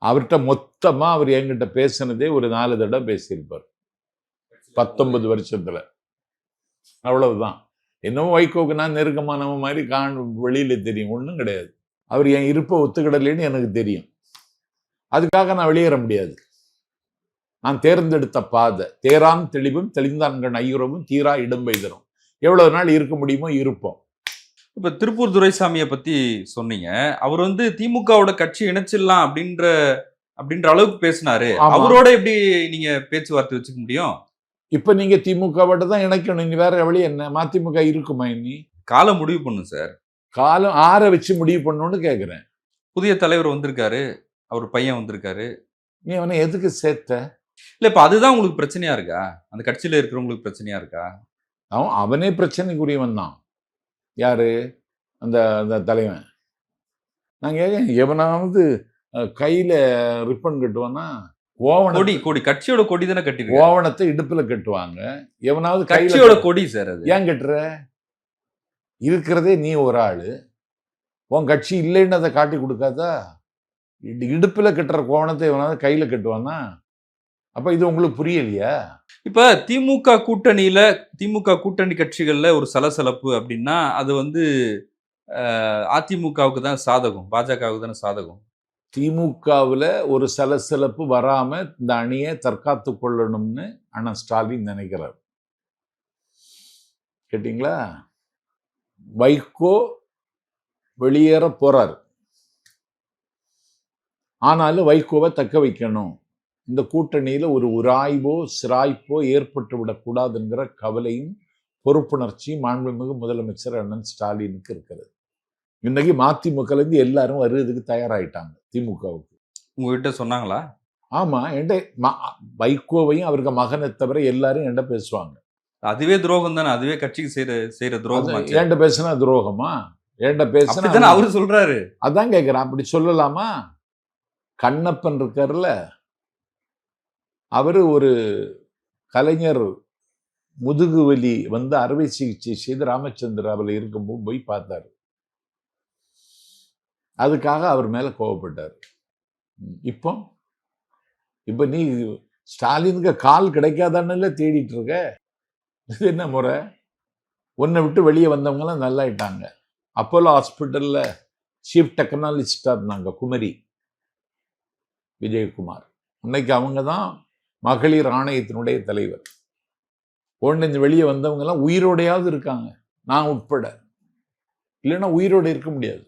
அவர்கிட்ட மொத்தமா அவர் என்கிட்ட பேசினதே ஒரு 4 தடவை பேசியிருப்பார் 19 வருஷத்துல. அவ்வளவுதான். என்னவோ வைகோக்கு நான் நெருக்கமானவன் மாதிரி வெளியில தெரியும், ஒன்றும் கிடையாது. அவர் என் இருப்பை ஒத்துக்கிடலைன்னு எனக்கு தெரியும். அதுக்காக நான் வெளியேற முடியாது. நான் தேர்ந்தெடுத்த பாதை தேரான் தெளிவும் தெளிந்தான்கள் ஐயுறவும் தீரா இடம்பை தரும். எவ்வளவு நாள் இருக்க முடியுமோ இருப்போம். இப்ப திருப்பூர் துரைசாமியை பத்தி சொன்னீங்க. அவர் திமுகவோட கட்சி இணைச்சிடலாம் அப்படின்ற அளவுக்கு பேசினாரு. அவரோட எப்படி நீங்க பேச்சுவார்த்தை வச்சுக்க முடியும்? இப்ப நீங்க திமுகவோட தான் இணைக்கணும். இனி வேற வழி என்ன? மதிமுக இருக்குமா? இனி காலம் முடிவு பண்ணும் சார். காலம் ஆற வச்சு முடிவு பண்ணணும்னு கேக்குறேன். புதிய தலைவர் வந்திருக்காரு, அவர் பையன் வந்திருக்காரு. நீ அவனை எதுக்கு சேர்த்த? இல்ல இப்ப அதுதான் உங்களுக்கு பிரச்சனையா இருக்கா? அந்த கட்சியில இருக்கிறவங்களுக்கு பிரச்சனையா இருக்கா? அவனே பிரச்சனைக்குரியவன் தான். யாரு? அந்த தலைவன். நான் கேட்க, எவனாவது கையில ரிப்பன் கட்டுவானா? கொடி கட்சியோட கொடி தானே கட்டி, ஓவணத்தை இடுப்புல கட்டுவாங்க. எவனாவது கட்சியோட கொடி சார். அது ஏன் கட்டுற? இருக்கிறதே நீ ஒரு ஆளு, உன் கட்சி இல்லைன்னு அதை காட்டி கொடுக்காதா? இடுப்புல கட்டுற கோவணத்தை எவனாவது கையில கட்டுவானா? அப்ப இது உங்களுக்கு புரியலையா? இப்ப திமுக கூட்டணி கட்சிகள்ல ஒரு சலசலப்பு அப்படின்னா அது அதிமுகவுக்கு தான் சாதகம், பாஜகவுக்கு தானே சாதகம். திமுகவுல ஒரு சலசலப்பு வராம இந்த அணியை தற்காத்து கொள்ளணும்னு அண்ணன் ஸ்டாலின் நினைக்கிறார். கேட்டீங்களா? வைகோ வெளியேற போறாரு, ஆனாலும் வைகோவை தக்க வைக்கணும். இந்த கூட்டணியில ஒரு உராய்வோ சிராய்ப்போ ஏற்பட்டு விடக்கூடாதுங்கிற கவலையும் பொறுப்புணர்ச்சியும் மாண்புமிகு முதலமைச்சர் அண்ணன் ஸ்டாலினுக்கு இருக்கிறது. இன்னைக்கு மதிமுக எல்லாரும் வருவதுக்கு தயாராயிட்டாங்க திமுகவுக்கு. உங்ககிட்ட சொன்னாங்களா? ஆமா, என்கிட்ட வைகோவையும் அவருக்கு மகனை தவிர எல்லாரும் என்கிட்ட பேசுவாங்க. அதுவே துரோகம் தானே, அதுவே கட்சிக்கு செய்யற துரோகம். என்கிட்ட பேசினா துரோகமா? என்கிட்ட பேசினா அவரு சொல்றாரு. அதான் கேட்கிறேன், அப்படி சொல்லலாமா? கண்ணப்பன் இருக்காருல்ல, அவரு ஒரு கலைஞர் முதுகு வலி அறுவை சிகிச்சை செய்து ராமச்சந்திராவில் இருக்கும்போது போய் பார்த்தாரு. அதுக்காக அவர் மேல கோவப்பட்டார். இப்போ நீ ஸ்டாலினுக்கு கால் கிடைக்காதான்னு தேடிட்டு இருக்க. இது என்ன முறை? உன்னை விட்டு வெளியே வந்தவங்கலாம் நல்லாயிட்டாங்க. அப்போலோ ஹாஸ்பிட்டல்ல சீஃப் டெக்னாலஜிஸ்டா இருந்தாங்க குமரி விஜயகுமார். இன்னைக்கு அவங்க தான் மகளிர் ஆணையத்தினுடைய தலைவர். ஒன்று வெளியே வந்தவங்க எல்லாம் உயிரோடையாவது இருக்காங்க, நான் உட்பட. இல்லைன்னா உயிரோடு இருக்க முடியாது.